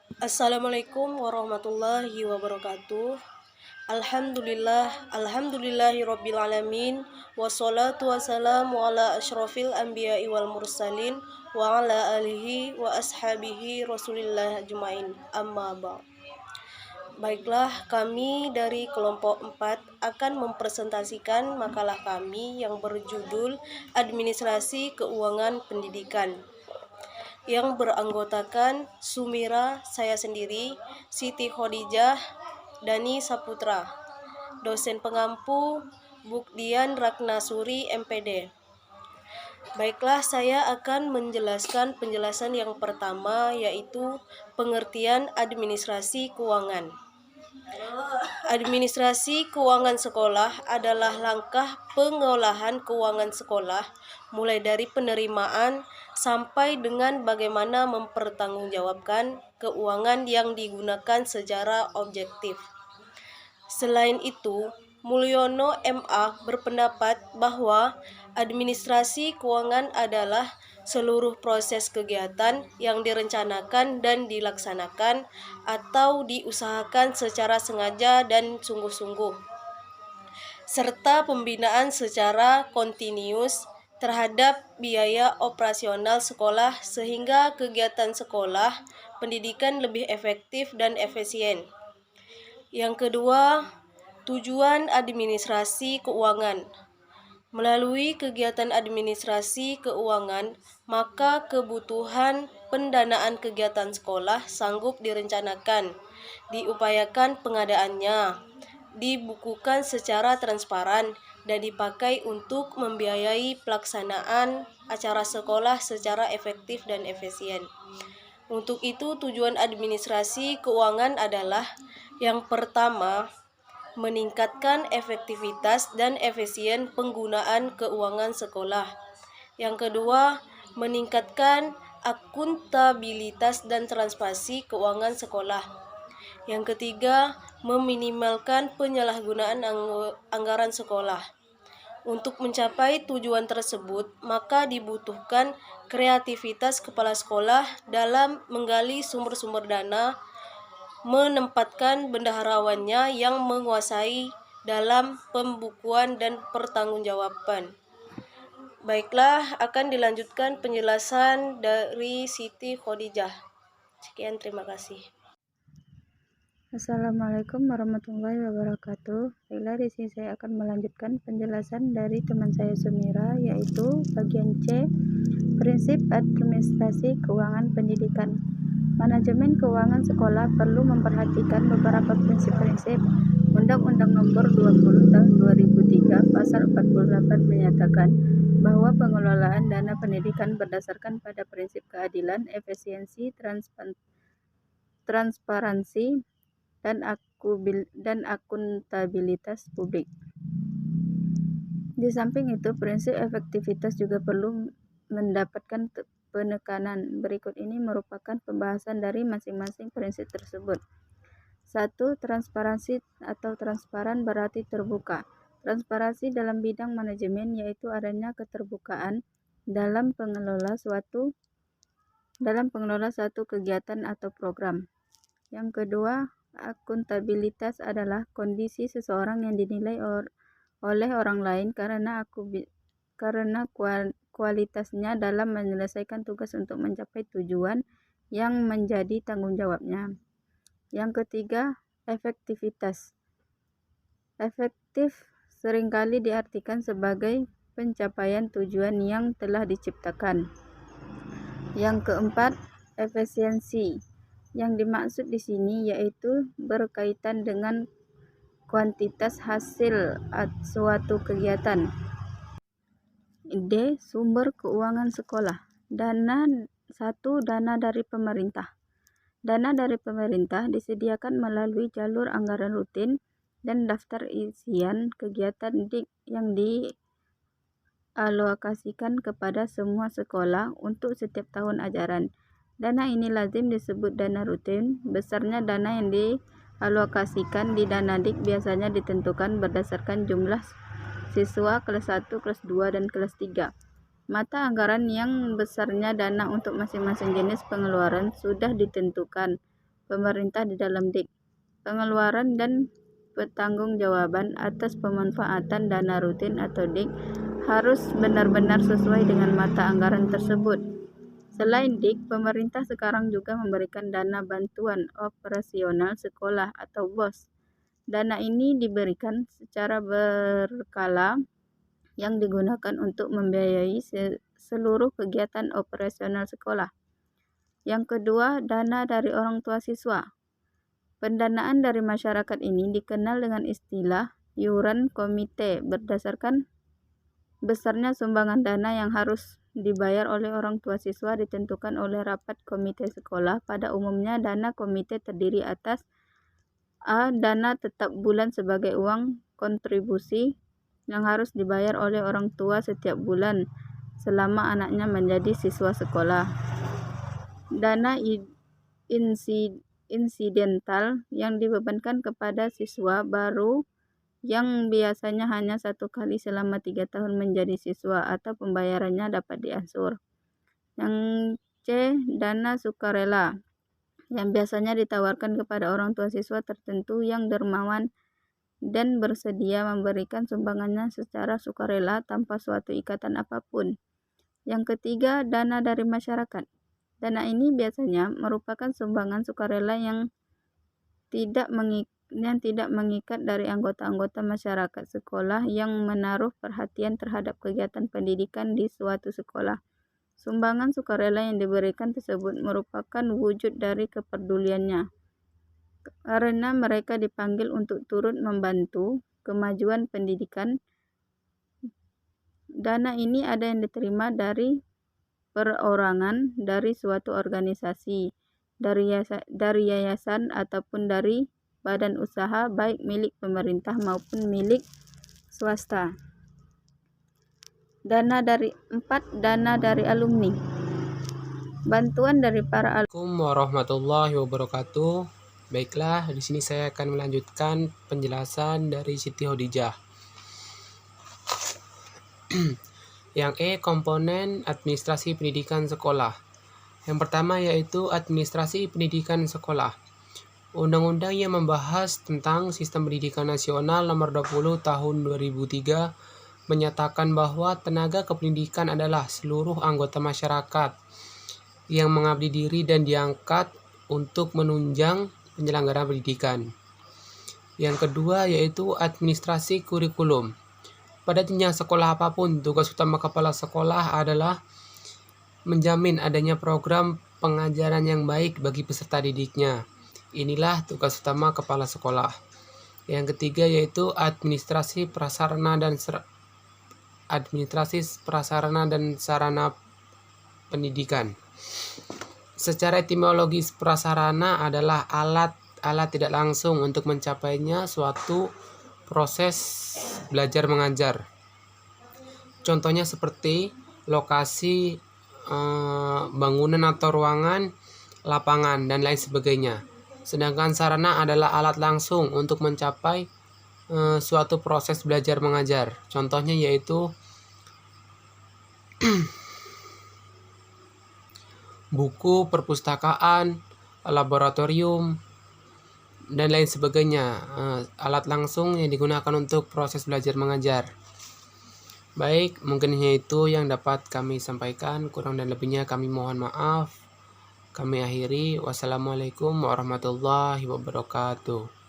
Assalamualaikum warahmatullahi wabarakatuh. Alhamdulillahirabbil alamin. Wassalatu wassalamu ala asyrafil anbiya'i wal mursalin wa ala alihi wa ashabihi Rasulillah ajmain. Amma ba'd. Baiklah, kami dari kelompok 4 akan mempresentasikan makalah kami yang berjudul Administrasi Keuangan Pendidikan, yang beranggotakan Sumira, saya sendiri, Siti Khadijah, Dani Saputra, dosen pengampu Bukdian Ratnasuri MPD. Baiklah, saya akan menjelaskan penjelasan yang pertama, yaitu pengertian administrasi keuangan. Administrasi keuangan sekolah adalah langkah pengolahan keuangan sekolah, mulai dari penerimaan sampai dengan bagaimana mempertanggungjawabkan keuangan yang digunakan secara objektif. Selain itu, Mulyono MA berpendapat bahwa administrasi keuangan adalah seluruh proses kegiatan yang direncanakan dan dilaksanakan atau diusahakan secara sengaja dan sungguh-sungguh, serta pembinaan secara kontinus terhadap biaya operasional sekolah sehingga kegiatan sekolah pendidikan lebih efektif dan efisien. Yang kedua, tujuan administrasi keuangan. Melalui kegiatan administrasi keuangan, maka kebutuhan pendanaan kegiatan sekolah sanggup direncanakan, diupayakan pengadaannya, dibukukan secara transparan, dan dipakai untuk membiayai pelaksanaan acara sekolah secara efektif dan efisien. Untuk itu, tujuan administrasi keuangan adalah yang pertama, meningkatkan efektivitas dan efisien penggunaan keuangan sekolah. Yang kedua, meningkatkan akuntabilitas dan transparansi keuangan sekolah. Yang ketiga, meminimalkan penyalahgunaan anggaran sekolah. Untuk mencapai tujuan tersebut, maka dibutuhkan kreativitas kepala sekolah dalam menggali sumber-sumber dana, menempatkan bendaharawannya yang menguasai dalam pembukuan dan pertanggungjawaban. Baiklah, akan dilanjutkan penjelasan dari Siti Khadijah. Sekian, terima kasih. Assalamualaikum warahmatullahi wabarakatuh. Baiklah, di sini saya akan melanjutkan penjelasan dari teman saya Sumira, yaitu bagian C, prinsip administrasi keuangan pendidikan. Manajemen keuangan sekolah perlu memperhatikan beberapa prinsip-prinsip. Undang-Undang Nomor 20 Tahun 2003 Pasal 48 menyatakan bahwa pengelolaan dana pendidikan berdasarkan pada prinsip keadilan, efisiensi, transparansi, dan akuntabilitas publik. Di samping itu, prinsip efektivitas juga perlu mendapatkan penekanan. Berikut ini merupakan pembahasan dari masing-masing prinsip tersebut. 1. Transparansi atau transparan berarti terbuka. Transparansi dalam bidang manajemen yaitu adanya keterbukaan dalam pengelola suatu kegiatan atau program. Yang kedua, akuntabilitas adalah kondisi seseorang yang dinilai oleh orang lain karena kualitasnya dalam menyelesaikan tugas untuk mencapai tujuan yang menjadi tanggung jawabnya. Yang ketiga, efektivitas. Efektif seringkali diartikan sebagai pencapaian tujuan yang telah diciptakan. Yang keempat, efisiensi. Yang dimaksud di sini yaitu berkaitan dengan kuantitas hasil suatu kegiatan. D. Sumber keuangan sekolah. Dana dari pemerintah. Dana dari pemerintah disediakan melalui jalur anggaran rutin dan daftar isian kegiatan yang dialokasikan kepada semua sekolah untuk setiap tahun ajaran. Dana ini lazim disebut dana rutin. Besarnya dana yang dialokasikan di Danadik biasanya ditentukan berdasarkan jumlah siswa kelas 1, kelas 2, dan kelas 3. Mata anggaran yang besarnya dana untuk masing-masing jenis pengeluaran sudah ditentukan. pemerintah di dalam DIK. Pengeluaran dan pertanggungjawaban atas pemanfaatan dana rutin atau DIK harus benar-benar sesuai dengan mata anggaran tersebut. Selain DIK, pemerintah sekarang juga memberikan dana bantuan operasional sekolah atau BOS. Dana ini diberikan secara berkala yang digunakan untuk membiayai seluruh kegiatan operasional sekolah. Yang kedua, dana dari orang tua siswa. Pendanaan dari masyarakat ini dikenal dengan istilah iuran komite berdasarkan besarnya sumbangan dana yang harus dibayar oleh orang tua siswa ditentukan oleh rapat komite sekolah. Pada umumnya dana komite terdiri atas A. Dana tetap bulan sebagai uang kontribusi yang harus dibayar oleh orang tua setiap bulan selama anaknya menjadi siswa sekolah. Dana insidental yang dibebankan kepada siswa baru yang biasanya hanya 1 kali selama 3 tahun menjadi siswa atau pembayarannya dapat diangsur. Yang C. Dana sukarela yang biasanya ditawarkan kepada orang tua siswa tertentu yang dermawan dan bersedia memberikan sumbangannya secara sukarela tanpa suatu ikatan apapun. Yang ketiga, dana dari masyarakat. Dana ini biasanya merupakan sumbangan sukarela yang tidak mengikat dari anggota-anggota masyarakat sekolah yang menaruh perhatian terhadap kegiatan pendidikan di suatu sekolah. Sumbangan sukarela yang diberikan tersebut merupakan wujud dari kepeduliannya, karena mereka dipanggil untuk turut membantu kemajuan pendidikan. Dana ini ada yang diterima dari perorangan, dari suatu organisasi, dari yayasan ataupun dari badan usaha baik milik pemerintah maupun milik swasta. Dana dari alumni. Bantuan dari para alumni. Assalamualaikum warahmatullahi wabarakatuh. Baiklah, di sini saya akan melanjutkan penjelasan dari Siti Khadijah. Yang E, komponen administrasi pendidikan sekolah. Yang pertama yaitu administrasi pendidikan sekolah. Undang-undang yang membahas tentang Sistem Pendidikan Nasional Nomor 20 Tahun 2003 menyatakan bahwa tenaga kependidikan adalah seluruh anggota masyarakat yang mengabdi diri dan diangkat untuk menunjang penyelenggaraan pendidikan. Yang kedua yaitu administrasi kurikulum. Pada jenjang sekolah apapun, tugas utama kepala sekolah adalah menjamin adanya program pengajaran yang baik bagi peserta didiknya. Inilah tugas utama kepala sekolah. Yang ketiga yaitu administrasi prasarana dan sarana pendidikan. Secara etimologis, prasarana adalah alat tidak langsung untuk mencapainya suatu proses belajar mengajar. Contohnya seperti lokasi, bangunan atau ruangan, lapangan, dan lain sebagainya. Sedangkan sarana adalah alat langsung untuk mencapai suatu proses belajar mengajar. Contohnya yaitu buku, perpustakaan, laboratorium, dan lain sebagainya. Alat langsung yang digunakan untuk proses belajar mengajar. Baik, mungkin hanya itu yang dapat kami sampaikan. Kurang dan lebihnya kami mohon maaf. Kami akhiri. Wassalamualaikum warahmatullahi wabarakatuh.